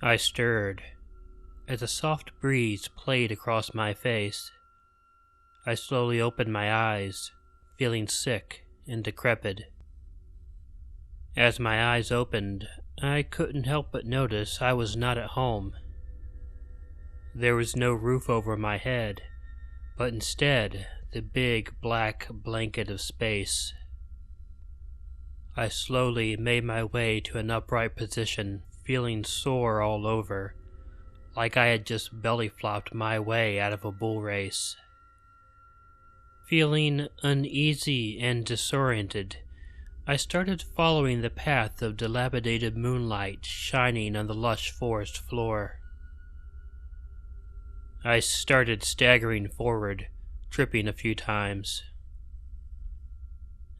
I stirred, as a soft breeze played across my face. I slowly opened my eyes, feeling sick and decrepit. As my eyes opened, I couldn't help but notice I was not at home. There was no roof over my head, but instead the big black blanket of space. I slowly made my way to an upright position, feeling sore all over, like I had just belly flopped my way out of a bull race. Feeling uneasy and disoriented, I started following the path of dilapidated moonlight shining on the lush forest floor. I started staggering forward, tripping a few times.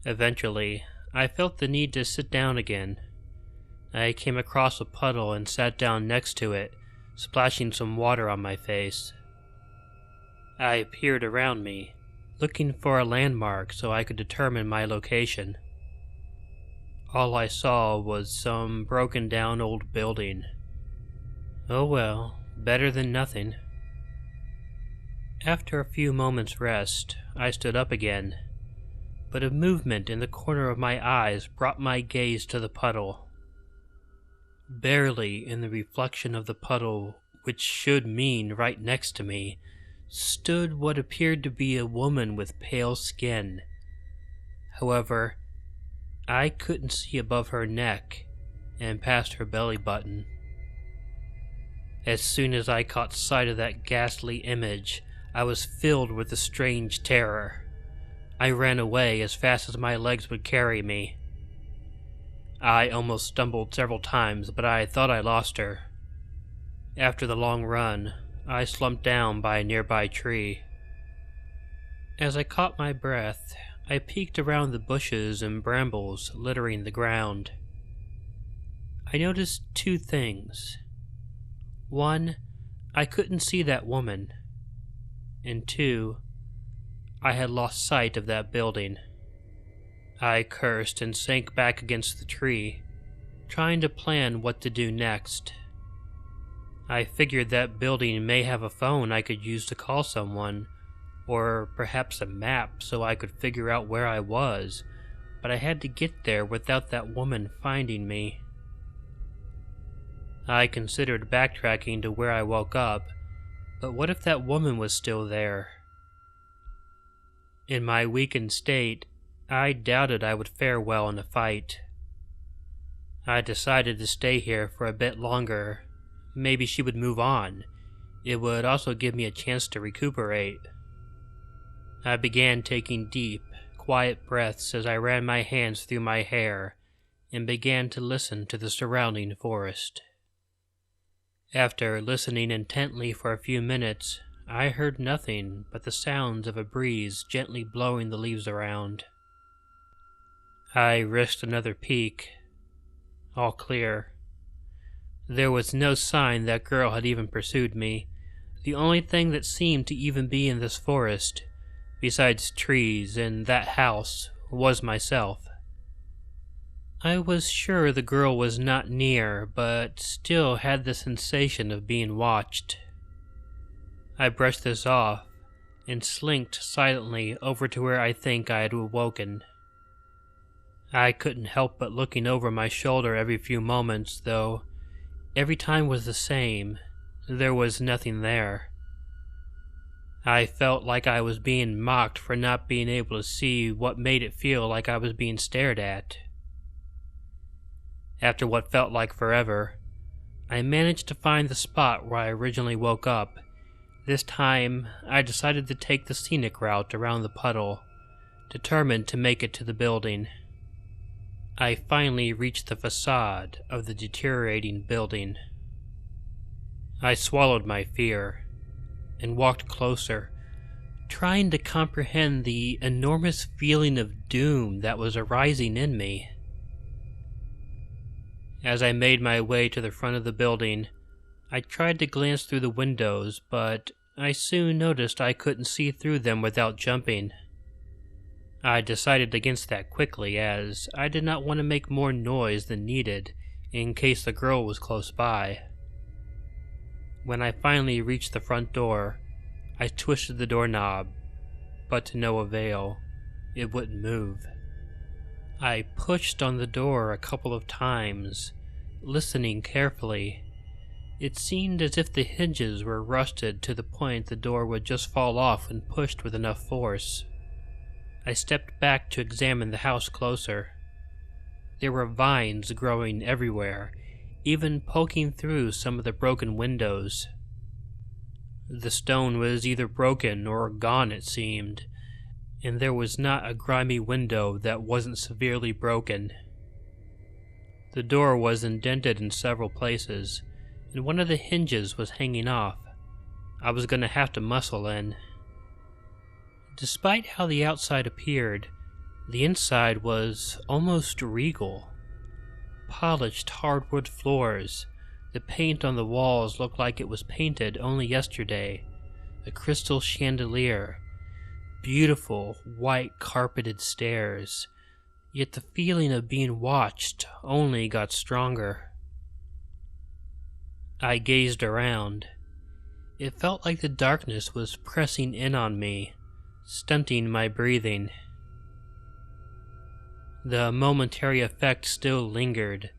Eventually, I felt the need to sit down again. I came across a puddle and sat down next to it, splashing some water on my face. I peered around me, looking for a landmark so I could determine my location. All I saw was some broken down old building. Oh well, better than nothing. After a few moments' rest, I stood up again, but a movement in the corner of my eyes brought my gaze to the puddle. Barely in the reflection of the puddle, which should mean right next to me, stood what appeared to be a woman with pale skin. However, I couldn't see above her neck and past her belly button. As soon as I caught sight of that ghastly image, I was filled with a strange terror. I ran away as fast as my legs would carry me. I almost stumbled several times, but I thought I lost her. After the long run, I slumped down by a nearby tree. As I caught my breath, I peeked around the bushes and brambles littering the ground. I noticed two things. One, I couldn't see that woman. And two, I had lost sight of that building. I cursed and sank back against the tree, trying to plan what to do next. I figured that building may have a phone I could use to call someone, or perhaps a map so I could figure out where I was, but I had to get there without that woman finding me. I considered backtracking to where I woke up, but what if that woman was still there? In my weakened state, I doubted I would fare well in a fight. I decided to stay here for a bit longer. Maybe she would move on. It would also give me a chance to recuperate. I began taking deep, quiet breaths as I ran my hands through my hair and began to listen to the surrounding forest. After listening intently for a few minutes, I heard nothing but the sounds of a breeze gently blowing the leaves around. I risked another peek. All clear. There was no sign that girl had even pursued me. The only thing that seemed to even be in this forest, besides trees and that house, was myself. I was sure the girl was not near, but still had the sensation of being watched. I brushed this off and slinked silently over to where I think I had awoken. I couldn't help but looking over my shoulder every few moments, though every time was the same. There was nothing there. I felt like I was being mocked for not being able to see what made it feel like I was being stared at. After what felt like forever, I managed to find the spot where I originally woke up. This time, I decided to take the scenic route around the puddle, determined to make it to the building. I finally reached the facade of the deteriorating building. I swallowed my fear and walked closer, trying to comprehend the enormous feeling of doom that was arising in me. As I made my way to the front of the building, I tried to glance through the windows, but I soon noticed I couldn't see through them without jumping. I decided against that quickly, as I did not want to make more noise than needed in case the girl was close by. When I finally reached the front door, I twisted the doorknob, but to no avail. It wouldn't move. I pushed on the door a couple of times, listening carefully. It seemed as if the hinges were rusted to the point the door would just fall off when pushed with enough force. I stepped back to examine the house closer. There were vines growing everywhere, even poking through some of the broken windows. The stone was either broken or gone, it seemed, and there was not a grimy window that wasn't severely broken. The door was indented in several places, and one of the hinges was hanging off. I was going to have to muscle in. Despite how the outside appeared, the inside was almost regal. Polished hardwood floors. The paint on the walls looked like it was painted only yesterday. A crystal chandelier. Beautiful, white carpeted stairs. Yet the feeling of being watched only got stronger. I gazed around. It felt like the darkness was pressing in on me, stunting my breathing. The momentary effect still lingered,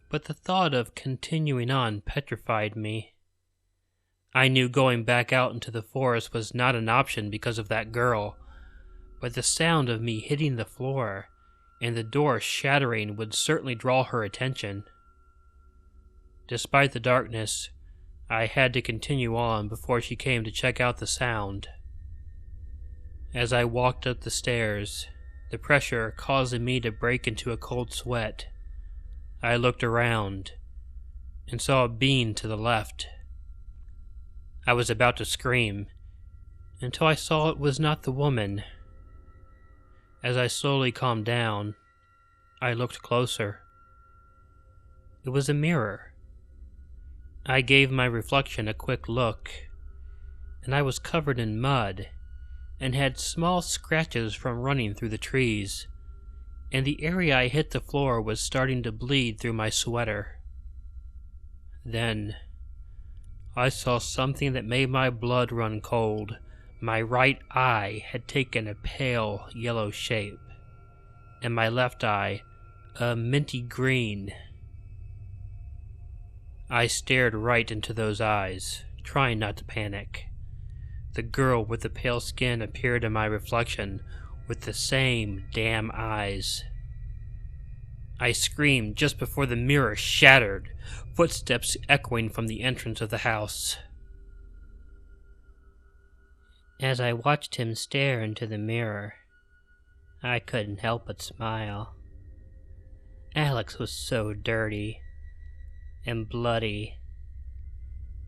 but the thought of continuing on petrified me. I knew going back out into the forest was not an option because of that girl, but the sound of me hitting the floor and the door shattering would certainly draw her attention. Despite the darkness, I had to continue on before she came to check out the sound. As I walked up the stairs, the pressure causing me to break into a cold sweat, I looked around and saw a being to the left. I was about to scream until I saw it was not the woman. As I slowly calmed down, I looked closer. It was a mirror. I gave my reflection a quick look, and I was covered in mud and had small scratches from running through the trees, and the area I hit the floor was starting to bleed through my sweater. Then I saw something that made my blood run cold. My right eye had taken a pale yellow shape, and my left eye a minty green. I stared right into those eyes, trying not to panic. The girl with the pale skin appeared in my reflection with the same damn eyes. I screamed just before the mirror shattered, footsteps echoing from the entrance of the house. As I watched him stare into the mirror, I couldn't help but smile. Alex was so dirty and bloody.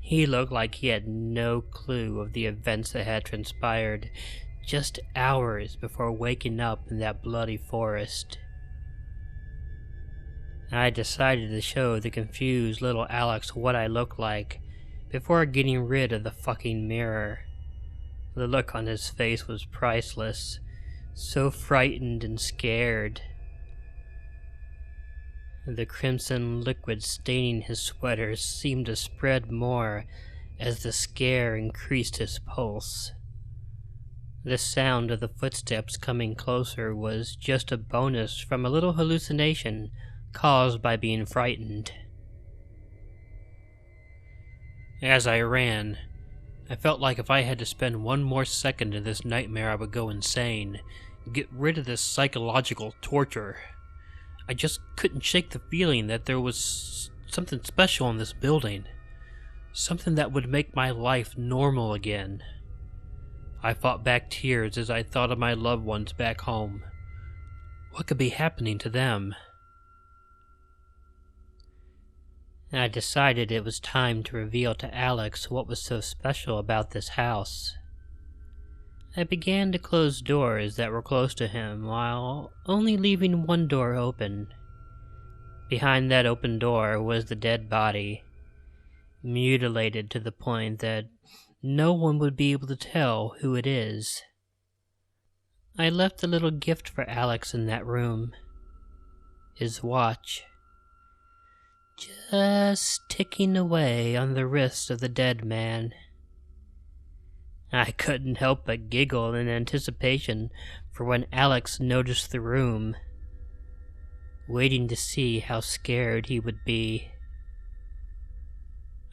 He looked like he had no clue of the events that had transpired just hours before waking up in that bloody forest. I decided to show the confused little Alex what I looked like before getting rid of the fucking mirror. The look on his face was priceless, so frightened and scared. The crimson liquid staining his sweater seemed to spread more as the scare increased his pulse. The sound of the footsteps coming closer was just a bonus from a little hallucination caused by being frightened. As I ran, I felt like if I had to spend one more second in this nightmare I would go insane, get rid of this psychological torture. I just couldn't shake the feeling that there was something special in this building. Something that would make my life normal again. I fought back tears as I thought of my loved ones back home. What could be happening to them? I decided it was time to reveal to Alex what was so special about this house. I began to close doors that were close to him while only leaving one door open. Behind that open door was the dead body, mutilated to the point that no one would be able to tell who it is. I left a little gift for Alex in that room. His watch. just ticking away on the wrist of the dead man. I couldn't help but giggle in anticipation for when Alex noticed the room, waiting to see how scared he would be.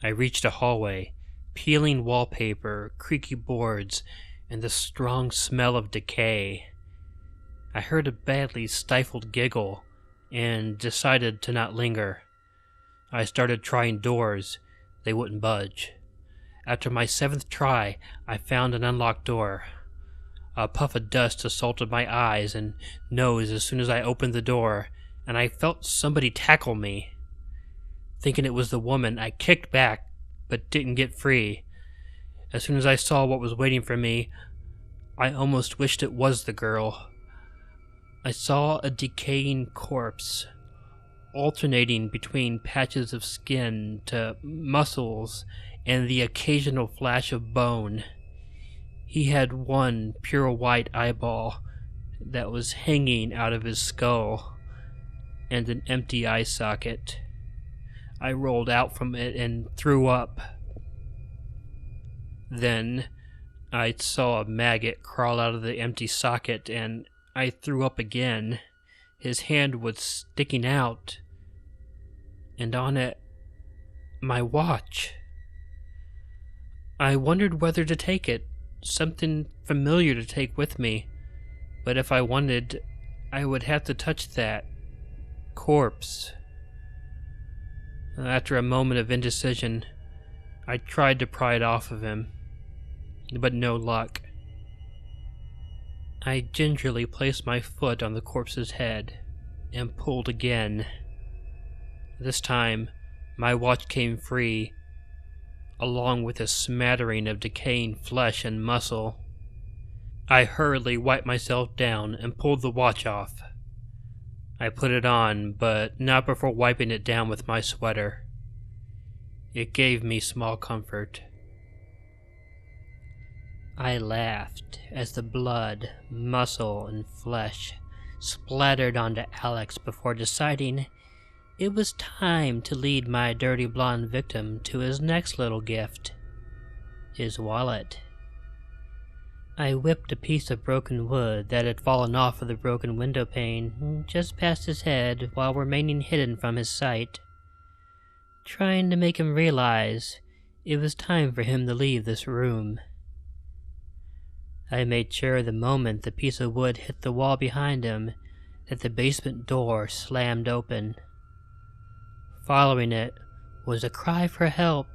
I reached a hallway, peeling wallpaper, creaky boards, and the strong smell of decay. I heard a badly stifled giggle and decided to not linger. I started trying doors. They wouldn't budge. After my 7th try, I found an unlocked door. A puff of dust assaulted my eyes and nose as soon as I opened the door, and I felt somebody tackle me. Thinking it was the woman, I kicked back, but didn't get free. As soon as I saw what was waiting for me, I almost wished it was the girl. I saw a decaying corpse, alternating between patches of skin to muscles and the occasional flash of bone. He had one pure white eyeball that was hanging out of his skull, and an empty eye socket. I rolled out from it and threw up. Then I saw a maggot crawl out of the empty socket, and I threw up again. His hand was sticking out, and on it, my watch. I wondered whether to take it, something familiar to take with me, but if I wanted, I would have to touch that corpse. After a moment of indecision, I tried to pry it off of him, but no luck. I gingerly placed my foot on the corpse's head and pulled again. This time, my watch came free, along with a smattering of decaying flesh and muscle. I hurriedly wiped myself down and pulled the watch off. I put it on, but not before wiping it down with my sweater. It gave me small comfort. I laughed as the blood, muscle, and flesh splattered onto Alex before deciding it was time to lead my dirty blonde victim to his next little gift, his wallet. I whipped a piece of broken wood that had fallen off of the broken window pane just past his head while remaining hidden from his sight, trying to make him realize it was time for him to leave this room. I made sure the moment the piece of wood hit the wall behind him that the basement door slammed open. Following it was a cry for help,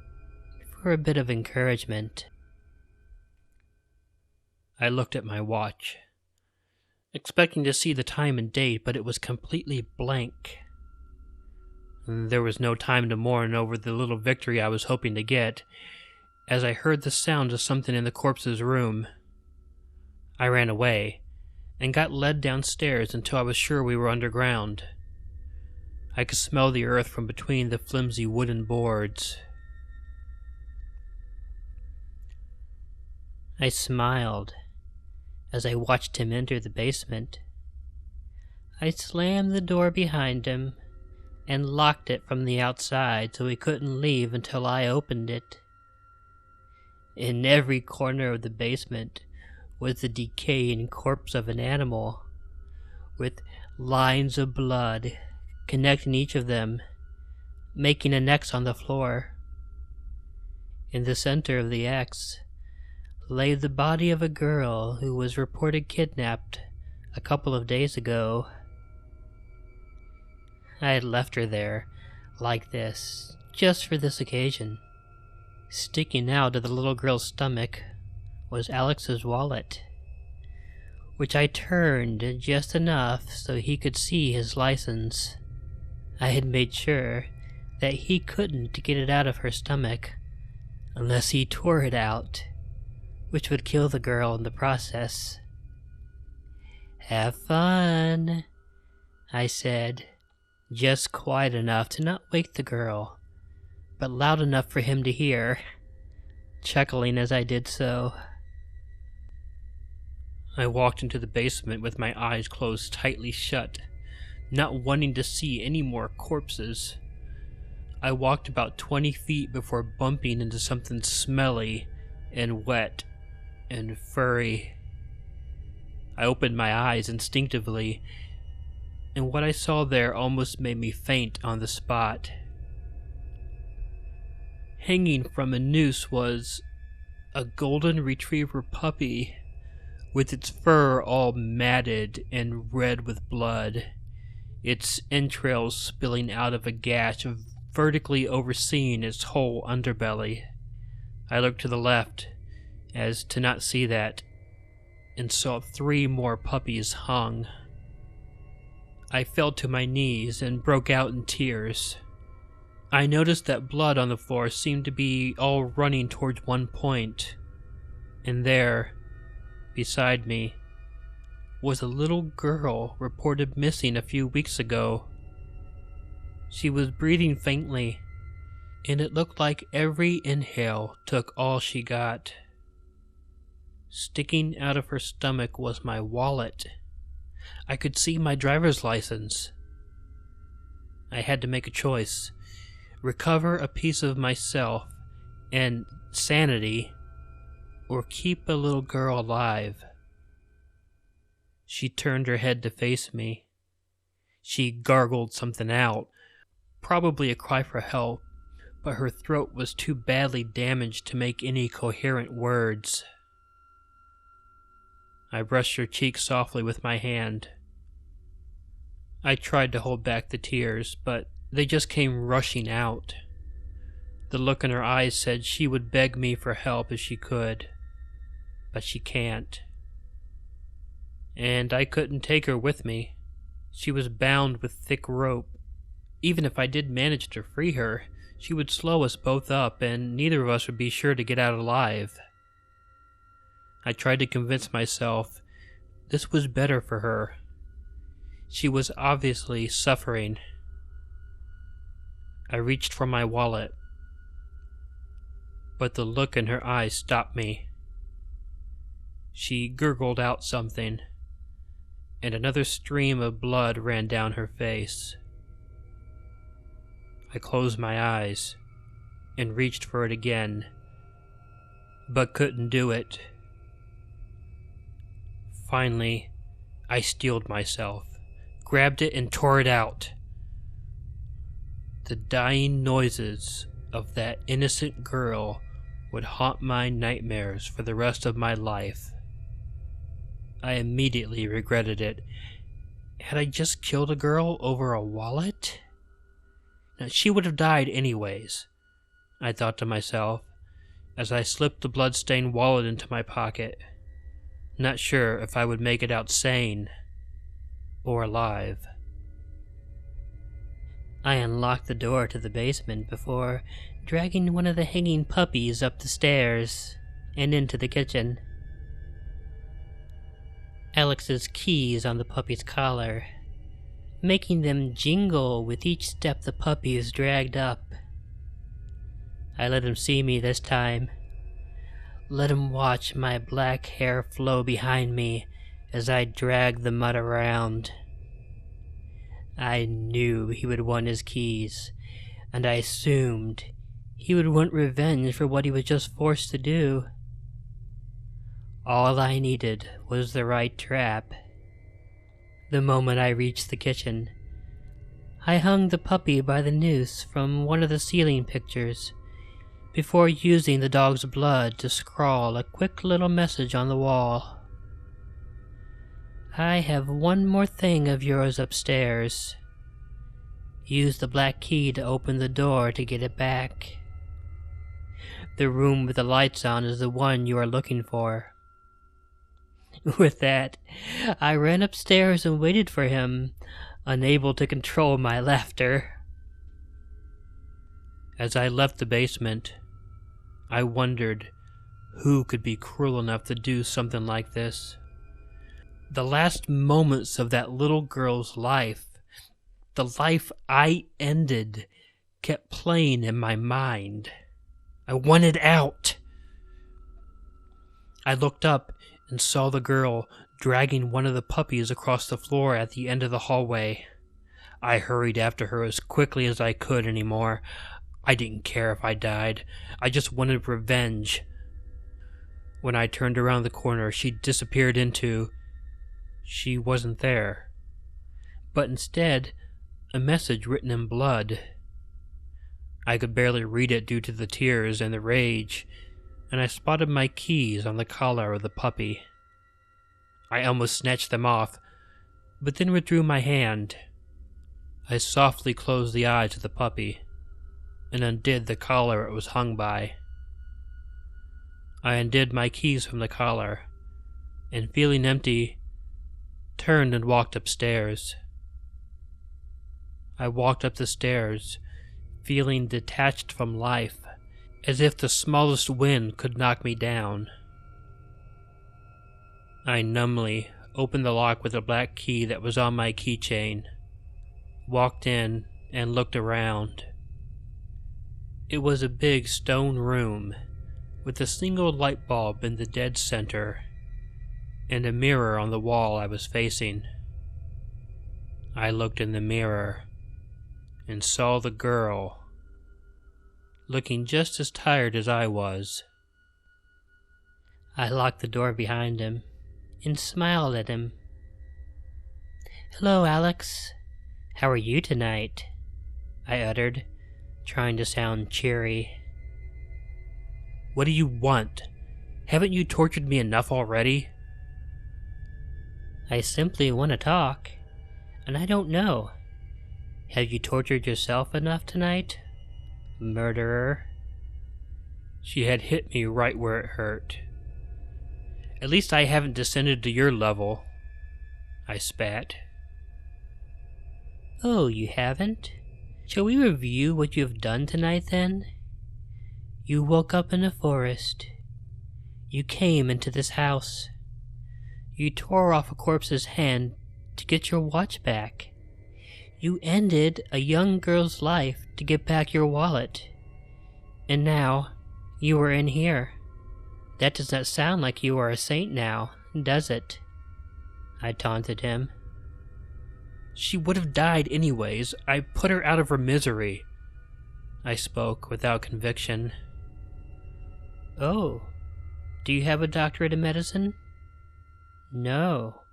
for a bit of encouragement. I looked at my watch, expecting to see the time and date, but it was completely blank. There was no time to mourn over the little victory I was hoping to get, as I heard the sound of something in the corpse's room. I ran away, and got led downstairs until I was sure we were underground. I could smell the earth from between the flimsy wooden boards. I smiled as I watched him enter the basement. I slammed the door behind him and locked it from the outside so he couldn't leave until I opened it. In every corner of the basement was the decaying corpse of an animal, with lines of blood connecting each of them, making an X on the floor. In the center of the X lay the body of a girl who was reported kidnapped a couple of days ago. I had left her there, like this, just for this occasion. Sticking out of the little girl's stomach was Alex's wallet, which I turned just enough so he could see his license. I had made sure that he couldn't get it out of her stomach unless he tore it out, which would kill the girl in the process. "Have fun," I said, just quiet enough to not wake the girl, but loud enough for him to hear, chuckling as I did so. I walked into the basement with my eyes closed tightly shut, not wanting to see any more corpses. I walked about 20 feet before bumping into something smelly and wet and furry. I opened my eyes instinctively, and what I saw there almost made me faint on the spot. Hanging from a noose was a golden retriever puppy, with its fur all matted and red with blood, its entrails spilling out of a gash vertically overseeing its whole underbelly. I looked to the left, as to not see that, and saw 3 more puppies hung. I fell to my knees and broke out in tears. I noticed that blood on the floor seemed to be all running towards one point, and there, beside me, was a little girl reported missing a few weeks ago. She was breathing faintly, and it looked like every inhale took all she got. Sticking out of her stomach was my wallet. I could see my driver's license. I had to make a choice: recover a piece of myself and sanity, or keep a little girl alive. She turned her head to face me. She gargled something out, probably a cry for help, but her throat was too badly damaged to make any coherent words. I brushed her cheek softly with my hand. I tried to hold back the tears, but they just came rushing out. The look in her eyes said she would beg me for help if she could, but she can't. And I couldn't take her with me. She was bound with thick rope. Even if I did manage to free her, she would slow us both up, and neither of us would be sure to get out alive. I tried to convince myself this was better for her. She was obviously suffering. I reached for my wallet, but the look in her eyes stopped me. She gurgled out something, and another stream of blood ran down her face. I closed my eyes and reached for it again, but couldn't do it. Finally, I steeled myself, grabbed it, and tore it out. The dying noises of that innocent girl would haunt my nightmares for the rest of my life. I immediately regretted it. Had I just killed a girl over a wallet? Now, she would have died anyways, I thought to myself, as I slipped the blood-stained wallet into my pocket, not sure if I would make it out sane or alive. I unlocked the door to the basement before dragging one of the hanging puppies up the stairs and into the kitchen. Alex's keys on the puppy's collar, making them jingle with each step the puppy is dragged up. I let him see me this time. Let him watch my black hair flow behind me as I dragged the mutt around. I knew he would want his keys, and I assumed he would want revenge for what he was just forced to do. All I needed was the right trap. The moment I reached the kitchen, I hung the puppy by the noose from one of the ceiling pictures, before using the dog's blood to scrawl a quick little message on the wall. I have one more thing of yours upstairs. Use the black key to open the door to get it back. The room with the lights on is the one you are looking for. With that, I ran upstairs and waited for him, unable to control my laughter. As I left the basement, I wondered who could be cruel enough to do something like this. The last moments of that little girl's life, the life I ended, kept playing in my mind. I wanted out. I looked up and saw the girl dragging one of the puppies across the floor at the end of the hallway. I hurried after her as quickly as I could anymore. I didn't care if I died. I just wanted revenge. When I turned around the corner, she disappeared into... She wasn't there. But instead, a message written in blood. I could barely read it due to the tears and the rage, and I spotted my keys on the collar of the puppy. I almost snatched them off, but then withdrew my hand. I softly closed the eyes of the puppy, and undid the collar it was hung by. I undid my keys from the collar, and feeling empty, turned and walked upstairs. I walked up the stairs, feeling detached from life, as if the smallest wind could knock me down. I numbly opened the lock with a black key that was on my keychain, walked in, and looked around. It was a big stone room, with a single light bulb in the dead center, and a mirror on the wall I was facing. I looked in the mirror, and saw the girl, looking just as tired as I was. I locked the door behind him, and smiled at him. "Hello, Alex. How are you tonight?" I uttered, trying to sound cheery. "What do you want? Haven't you tortured me enough already?" "I simply want to talk, and I don't know. Have you tortured yourself enough tonight, murderer?" She had hit me right where it hurt. "At least I haven't descended to your level," I spat. "Oh, you haven't? Shall we review what you have done tonight, then? You woke up in a forest. You came into this house. You tore off a corpse's hand to get your watch back. You ended a young girl's life to get back your wallet. And now, you are in here. That does not sound like you are a saint now, does it?" I taunted him. "She would have died anyways. I put her out of her misery." I spoke without conviction. "Oh, do you have a doctorate in medicine?" "No."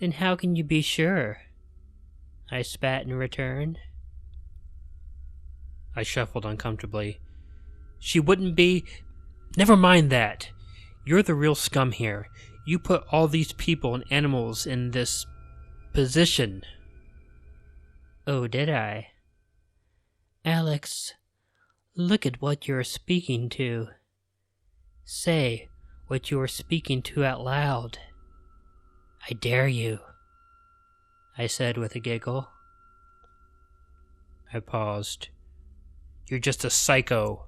"Then how can you be sure?" I spat in return. I shuffled uncomfortably. "She wouldn't be... Never mind that. You're the real scum here. You put all these people and animals in this... position." "Oh, did I? Alex, look at what you're speaking to. Say what you are speaking to out loud. I dare you," I said with a giggle. I paused. "You're just a psycho."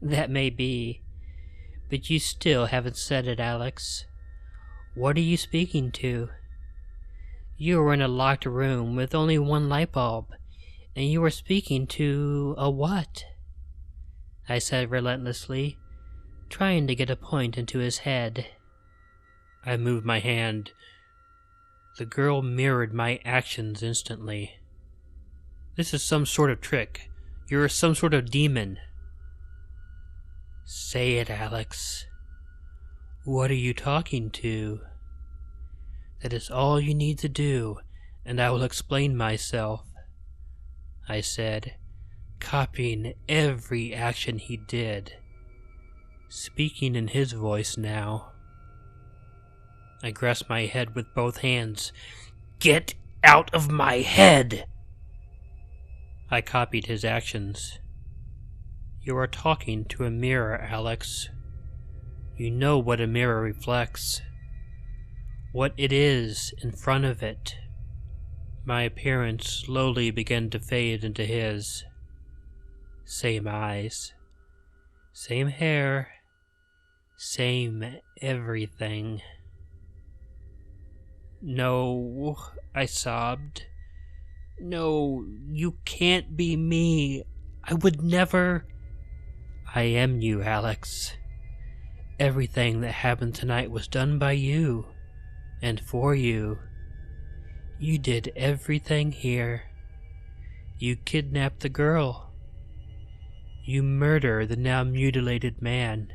"That may be, but you still haven't said it, Alex. What are you speaking to? You were in a locked room with only one light bulb, and you were speaking to a what?" I said relentlessly, trying to get a point into his head. I moved my hand. The girl mirrored my actions instantly. "This is some sort of trick. You're some sort of demon." "Say it, Alex. What are you talking to?" "That is all you need to do, and I will explain myself," I said, copying every action he did, speaking in his voice now. I grasped my head with both hands. "Get out of my head!" I copied his actions. "You are talking to a mirror, Alex. You know what a mirror reflects. What it is in front of it." My appearance slowly began to fade into his. Same eyes. Same hair. Same everything. "No," I sobbed. "No, you can't be me. I would never..." "I am you, Alex. Everything that happened tonight was done by you, and for you. You did everything here. You kidnapped the girl. You murdered the now mutilated man.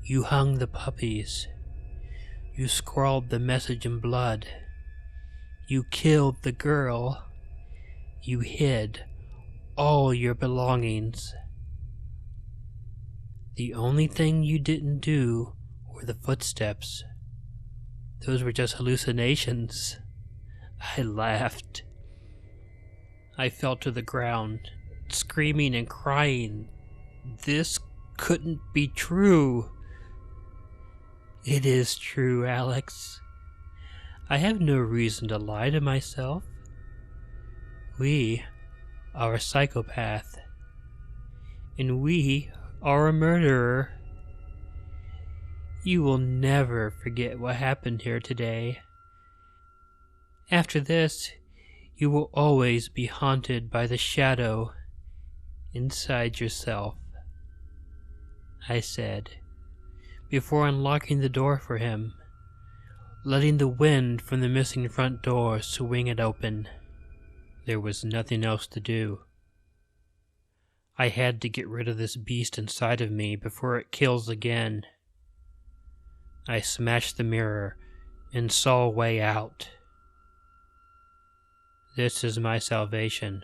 You hung the puppies. You scrawled the message in blood. You killed the girl. You hid all your belongings. The only thing you didn't do were the footsteps. Those were just hallucinations. I laughed. I fell to the ground, screaming and crying. This couldn't be true. It is true, Alex. I have no reason to lie to myself. We are a psychopath. And we are a murderer. You will never forget what happened here today. After this, you will always be haunted by the shadow inside yourself, I said, before unlocking the door for him, letting the wind from the missing front door swing it open. There was nothing else to do. I had to get rid of this beast inside of me before it kills again. I smashed the mirror and saw a way out. This is my salvation.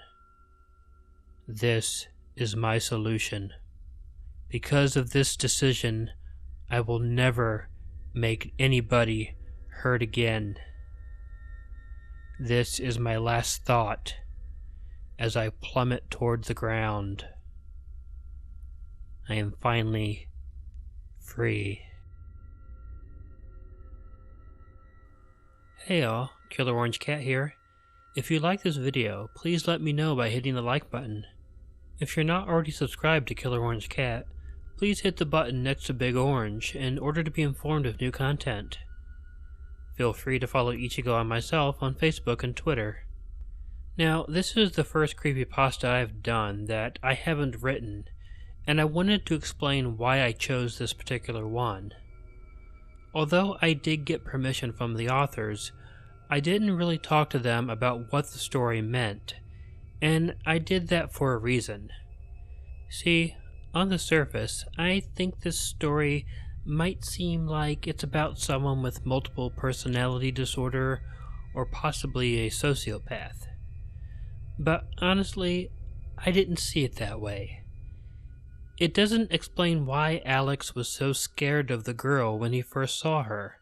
This is my solution. Because of this decision, I will never make anybody hurt again. This is my last thought as I plummet toward the ground. I am finally free. Hey y'all, Killer Orange Cat here. If you like this video, please let me know by hitting the like button. If you're not already subscribed to Killer Orange Cat, please hit the button next to Big Orange in order to be informed of new content. Feel free to follow Ichigo and myself on Facebook and Twitter. Now, this is the first creepypasta I've done that I haven't written, and I wanted to explain why I chose this particular one. Although I did get permission from the authors, I didn't really talk to them about what the story meant, and I did that for a reason. See, on the surface, I think this story might seem like it's about someone with multiple personality disorder or possibly a sociopath. But honestly, I didn't see it that way. It doesn't explain why Alex was so scared of the girl when he first saw her.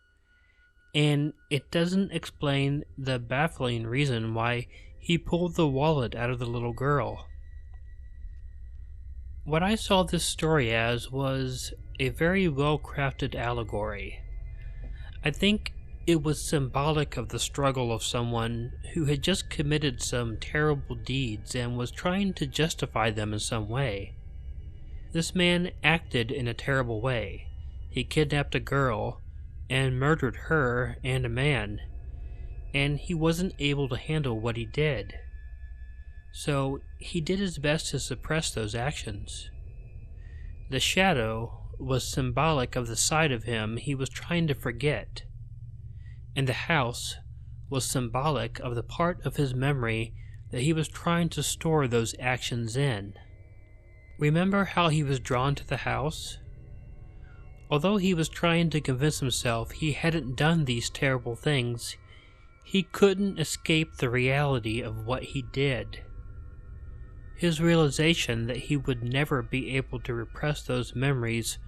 And it doesn't explain the baffling reason why he pulled the wallet out of the little girl. What I saw this story as was a very well-crafted allegory. I think it was symbolic of the struggle of someone who had just committed some terrible deeds and was trying to justify them in some way. This man acted in a terrible way. He kidnapped a girl and murdered her and a man, and he wasn't able to handle what he did. So he did his best to suppress those actions. The shadow was symbolic of the side of him he was trying to forget, and the house was symbolic of the part of his memory that he was trying to store those actions in. Remember how he was drawn to the house? Although he was trying to convince himself he hadn't done these terrible things, he couldn't escape the reality of what he did. His realization that he would never be able to repress those memories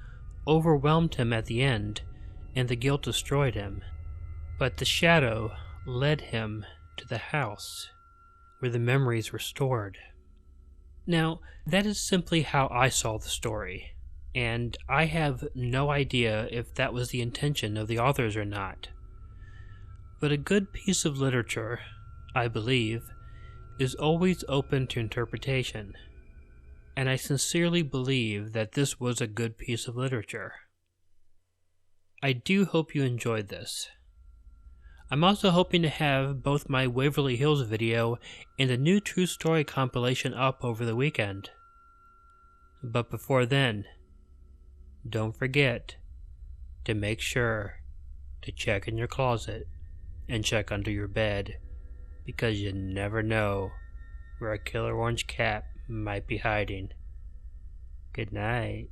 overwhelmed him at the end, and the guilt destroyed him. But the shadow led him to the house, where the memories were stored. Now, that is simply how I saw the story, and I have no idea if that was the intention of the authors or not. But a good piece of literature, I believe, is always open to interpretation, and I sincerely believe that this was a good piece of literature. I do hope you enjoyed this. I'm also hoping to have both my Waverly Hills video and a new true story compilation up over the weekend. But before then, don't forget to make sure to check in your closet and check under your bed, because you never know where a killer orange cat might be hiding. Good night.